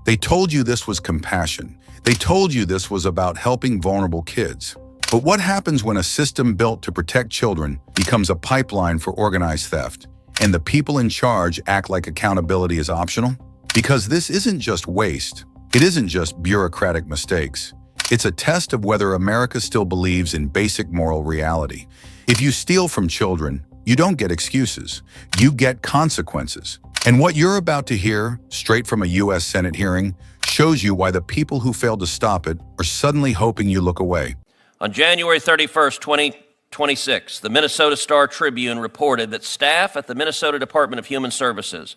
They told you this was compassion. They told you this was about helping vulnerable kids. But what happens when a system built to protect children becomes a pipeline for organized theft, and the people in charge act like accountability is optional? Because this isn't just waste. It isn't just bureaucratic mistakes. It's a test of whether America still believes in basic moral reality. If you steal from children, you don't get excuses. You get consequences. And what you're about to hear, straight from a U.S. Senate hearing, shows you why the people who failed to stop it are suddenly hoping you look away. On January 31st, 2026, the Minnesota Star-Tribune reported that staff at the Minnesota Department of Human Services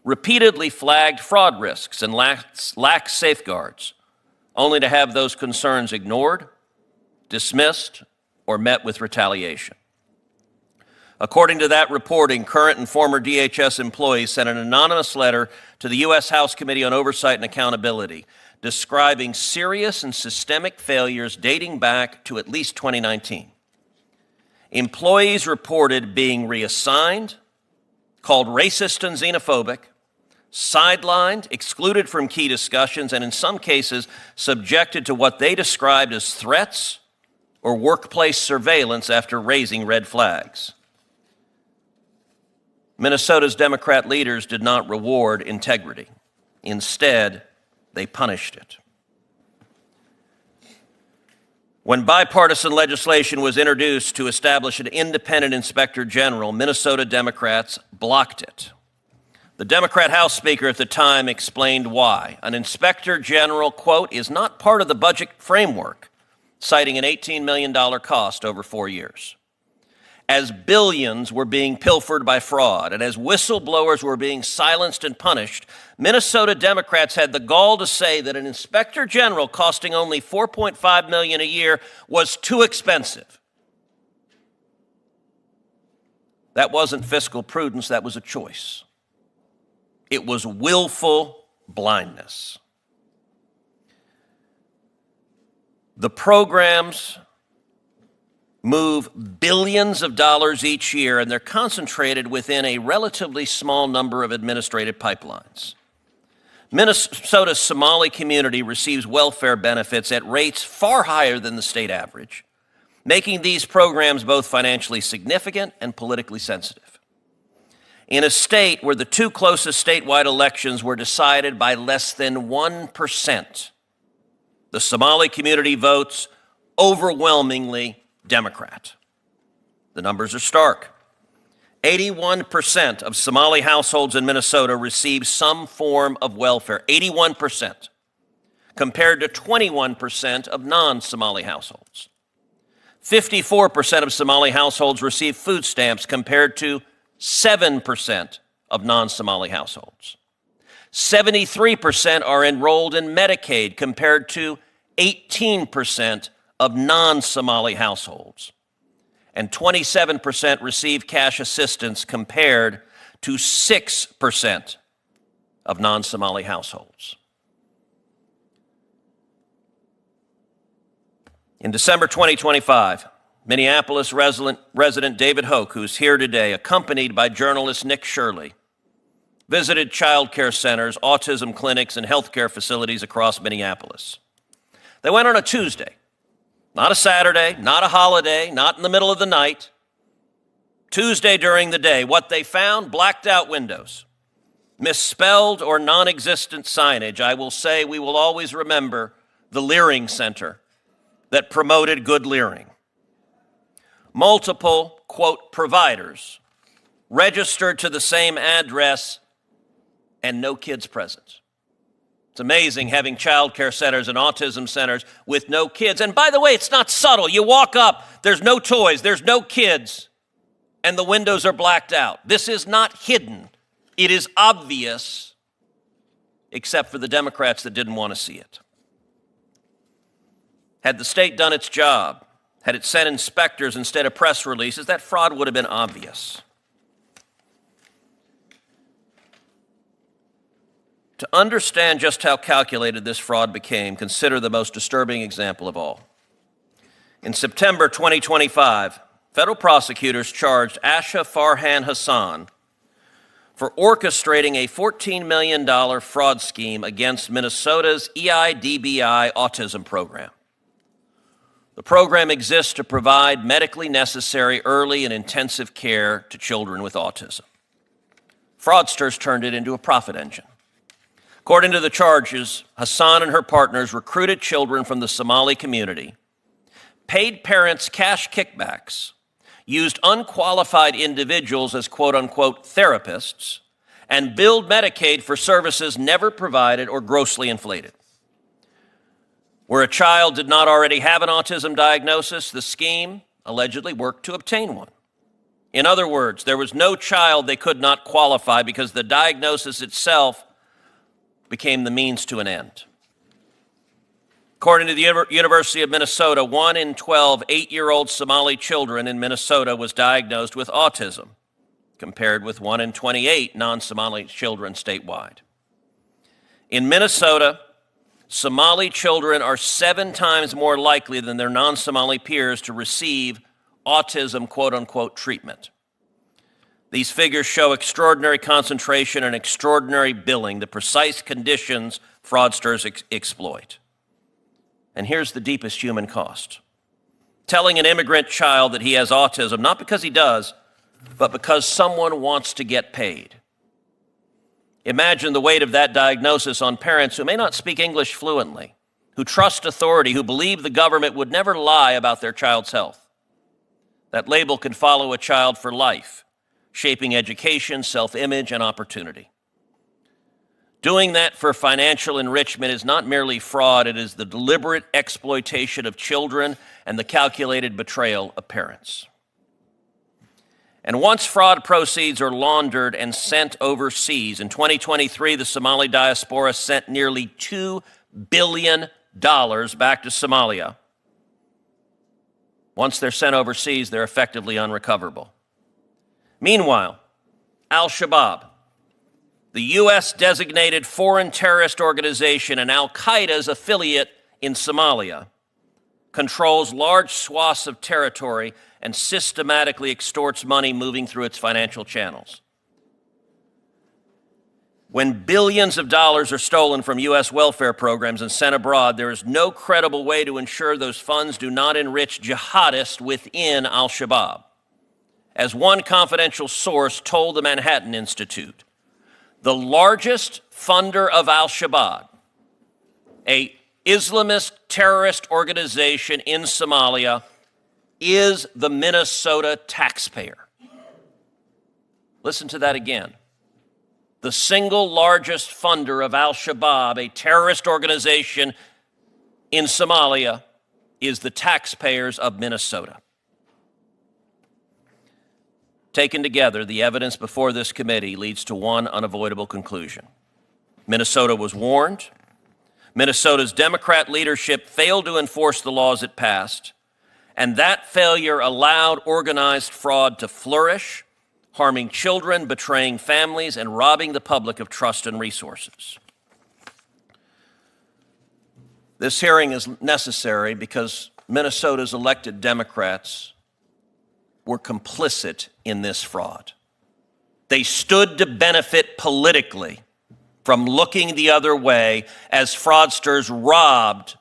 repeatedly flagged fraud risks and lax safeguards, only to have those concerns ignored, dismissed, or met with retaliation. According to that reporting, current and former DHS employees sent an anonymous letter to the U.S. House Committee on Oversight and Accountability describing serious and systemic failures dating back to at least 2019. Employees reported being reassigned, called racist and xenophobic, sidelined, excluded from key discussions, and in some cases subjected to what they described as threats or workplace surveillance after raising red flags. Minnesota's Democrat leaders did not reward integrity. Instead, they punished it. When bipartisan legislation was introduced to establish an independent inspector general, Minnesota Democrats blocked it. The Democrat House Speaker at the time explained why. An inspector general, quote, is not part of the budget framework, citing an $18 million cost over 4 years. As billions were being pilfered by fraud and as whistleblowers were being silenced and punished, Minnesota Democrats had the gall to say that an inspector general costing only $4.5 million a year was too expensive. That wasn't fiscal prudence, that was a choice. It was willful blindness. The programs move billions of dollars each year, and they're concentrated within a relatively small number of administrative pipelines. Minnesota's Somali community receives welfare benefits at rates far higher than the state average, making these programs both financially significant and politically sensitive. In a state where the two closest statewide elections were decided by less than 1%, the Somali community votes overwhelmingly Democrat. The numbers are stark. 81% of Somali households in Minnesota receive some form of welfare, 81%, compared to 21% of non-Somali households. 54% of Somali households receive food stamps compared to 7% of non-Somali households. 73% are enrolled in Medicaid compared to 18% of non-Somali households. And 27% receive cash assistance compared to 6% of non-Somali households. In December 2025, Minneapolis resident David Hoke, who's here today, accompanied by journalist Nick Shirley, visited child care centers, autism clinics, and healthcare facilities across Minneapolis. They went on a Tuesday, not a Saturday, not a holiday, not in the middle of the night. Tuesday during the day. What they found, blacked out windows, misspelled or non-existent signage. I will say we will always remember the Leering Center that promoted good leering. Multiple, quote, providers registered to the same address and no kids present. It's amazing having child care centers and autism centers with no kids. And by the way, it's not subtle. You walk up, there's no toys, there's no kids, and the windows are blacked out. This is not hidden. It is obvious, except for the Democrats that didn't want to see it. Had the state done its job, had it sent inspectors instead of press releases, that fraud would have been obvious. To understand just how calculated this fraud became, consider the most disturbing example of all. In September 2025, federal prosecutors charged Asha Farhan Hassan for orchestrating a $14 million fraud scheme against Minnesota's EIDBI autism program. The program exists to provide medically necessary early and intensive care to children with autism. Fraudsters turned it into a profit engine. According to the charges, Hassan and her partners recruited children from the Somali community, paid parents cash kickbacks, used unqualified individuals as quote-unquote therapists, and billed Medicaid for services never provided or grossly inflated. Where a child did not already have an autism diagnosis, the scheme allegedly worked to obtain one. In other words, there was no child they could not qualify because the diagnosis itself became the means to an end. According to the University of Minnesota, 1 in 12 8-year-old Somali children in Minnesota was diagnosed with autism, compared with 1 in 28 non-Somali children statewide. In Minnesota, Somali children are 7 times more likely than their non-Somali peers to receive autism quote-unquote treatment. These figures show extraordinary concentration and extraordinary billing, the precise conditions fraudsters exploit. And here's the deepest human cost. Telling an immigrant child that he has autism, not because he does, but because someone wants to get paid. Imagine the weight of that diagnosis on parents who may not speak English fluently, who trust authority, who believe the government would never lie about their child's health. That label can follow a child for life, shaping education, self-image, and opportunity. Doing that for financial enrichment is not merely fraud, it is the deliberate exploitation of children and the calculated betrayal of parents. And once fraud proceeds are laundered and sent overseas, in 2023, the Somali diaspora sent nearly $2 billion back to Somalia. Once they're sent overseas, they're effectively unrecoverable. Meanwhile, Al-Shabaab, the U.S.-designated foreign terrorist organization and al-Qaeda's affiliate in Somalia, controls large swaths of territory and systematically extorts money moving through its financial channels. When billions of dollars are stolen from U.S. welfare programs and sent abroad, there is no credible way to ensure those funds do not enrich jihadists within Al-Shabaab. As one confidential source told the Manhattan Institute, the largest funder of Al-Shabaab, an Islamist terrorist organization in Somalia, is the Minnesota taxpayer. Listen to that again. The single largest funder of Al-Shabaab, a terrorist organization in Somalia, is the taxpayers of Minnesota. Taken together, the evidence before this committee leads to one unavoidable conclusion. Minnesota was warned. Minnesota's Democrat leadership failed to enforce the laws it passed, and that failure allowed organized fraud to flourish, harming children, betraying families, and robbing the public of trust and resources. This hearing is necessary because Minnesota's elected Democrats were complicit in this fraud. They stood to benefit politically from looking the other way as fraudsters robbed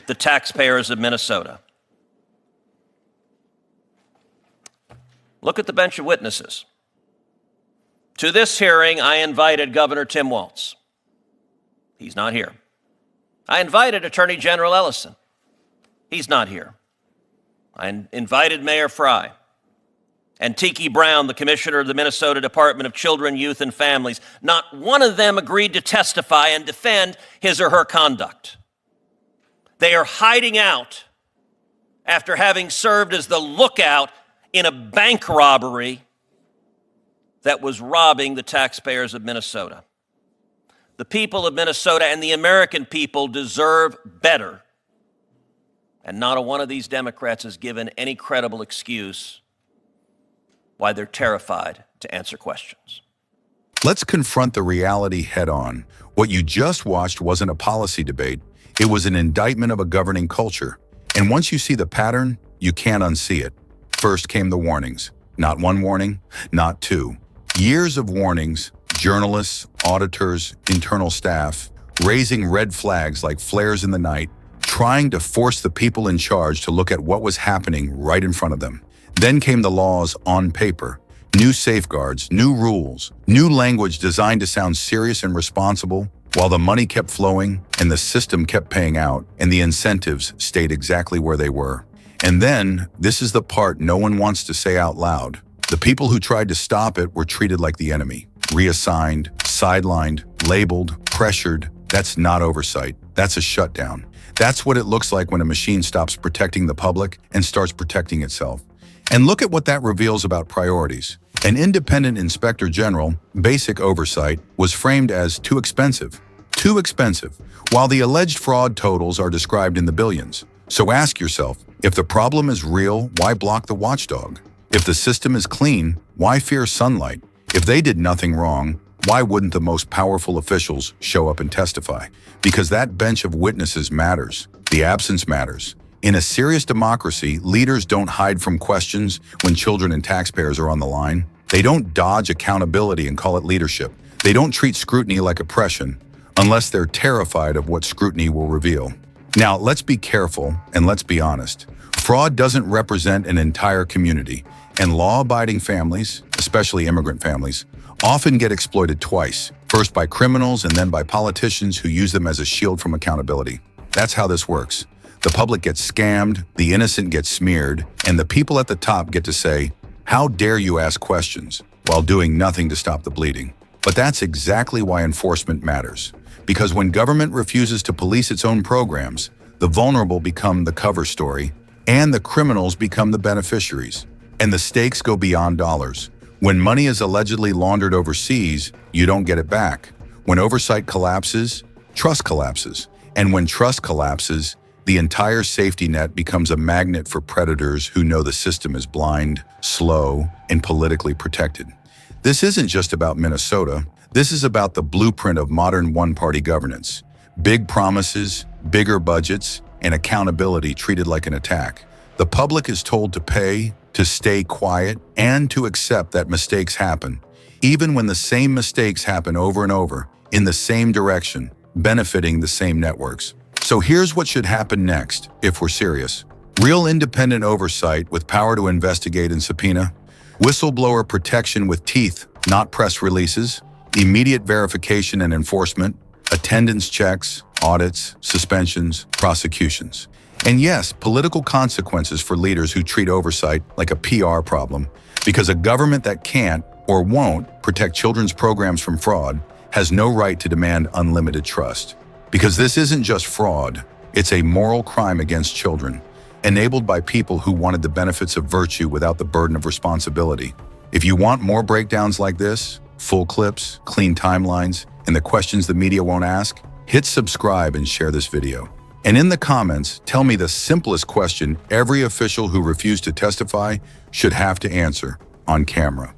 the taxpayers of Minnesota. Look at the bench of witnesses. To this hearing, I invited Governor Tim Walz. He's not here. I invited Attorney General Ellison. He's not here. I invited Mayor Fry and Tiki Brown, the commissioner of the Minnesota Department of Children, Youth, and Families. Not one of them agreed to testify and defend his or her conduct. They are hiding out after having served as the lookout in a bank robbery that was robbing the taxpayers of Minnesota. The people of Minnesota and the American people deserve better. And not a one of these Democrats has given any credible excuse why they're terrified to answer questions. Let's confront the reality head-on. What you just watched wasn't a policy debate. It was an indictment of a governing culture. And once you see the pattern, you can't unsee it. First came the warnings. Not one warning, not two, Years of warnings, journalists, auditors, internal staff, raising red flags like flares in the night, trying to force the people in charge to look at what was happening right in front of them. Then came the laws on paper, new safeguards, new rules, new language designed to sound serious and responsible, while the money kept flowing and the system kept paying out and the incentives stayed exactly where they were. And then, this is the part no one wants to say out loud. The people who tried to stop it were treated like the enemy, reassigned, sidelined, labeled, pressured. That's not oversight. That's a shutdown. That's what it looks like when a machine stops protecting the public and starts protecting itself. And look at what that reveals about priorities. An independent inspector general, basic oversight, was framed as too expensive. Too expensive, while the alleged fraud totals are described in the billions. So ask yourself, if the problem is real, why block the watchdog? If the system is clean, why fear sunlight? If they did nothing wrong, why wouldn't the most powerful officials show up and testify? Because that bench of witnesses matters. The absence matters. In a serious democracy, leaders don't hide from questions when children and taxpayers are on the line. They don't dodge accountability and call it leadership. They don't treat scrutiny like oppression, unless they're terrified of what scrutiny will reveal. Now, let's be careful and let's be honest. Fraud doesn't represent an entire community, and law-abiding families, especially immigrant families, often get exploited twice, first by criminals and then by politicians who use them as a shield from accountability. That's how this works. The public gets scammed, the innocent gets smeared, and the people at the top get to say, "How dare you ask questions?" while doing nothing to stop the bleeding. But that's exactly why enforcement matters. Because when government refuses to police its own programs, the vulnerable become the cover story, and the criminals become the beneficiaries. And the stakes go beyond dollars. When money is allegedly laundered overseas, you don't get it back. When oversight collapses, trust collapses. And when trust collapses, the entire safety net becomes a magnet for predators who know the system is blind, slow, and politically protected. This isn't just about Minnesota. This is about the blueprint of modern one-party governance. Big promises, bigger budgets, and accountability treated like an attack. The public is told to pay, to stay quiet, and to accept that mistakes happen, even when the same mistakes happen over and over, in the same direction, benefiting the same networks. So here's what should happen next, if we're serious. Real independent oversight with power to investigate and subpoena, whistleblower protection with teeth, not press releases, immediate verification and enforcement, attendance checks, audits, suspensions, prosecutions. And yes, political consequences for leaders who treat oversight like a PR problem, because a government that can't or won't protect children's programs from fraud has no right to demand unlimited trust. Because this isn't just fraud, it's a moral crime against children, enabled by people who wanted the benefits of virtue without the burden of responsibility. If you want more breakdowns like this, full clips, clean timelines, and the questions the media won't ask, hit subscribe and share this video. And in the comments, tell me the simplest question every official who refused to testify should have to answer on camera.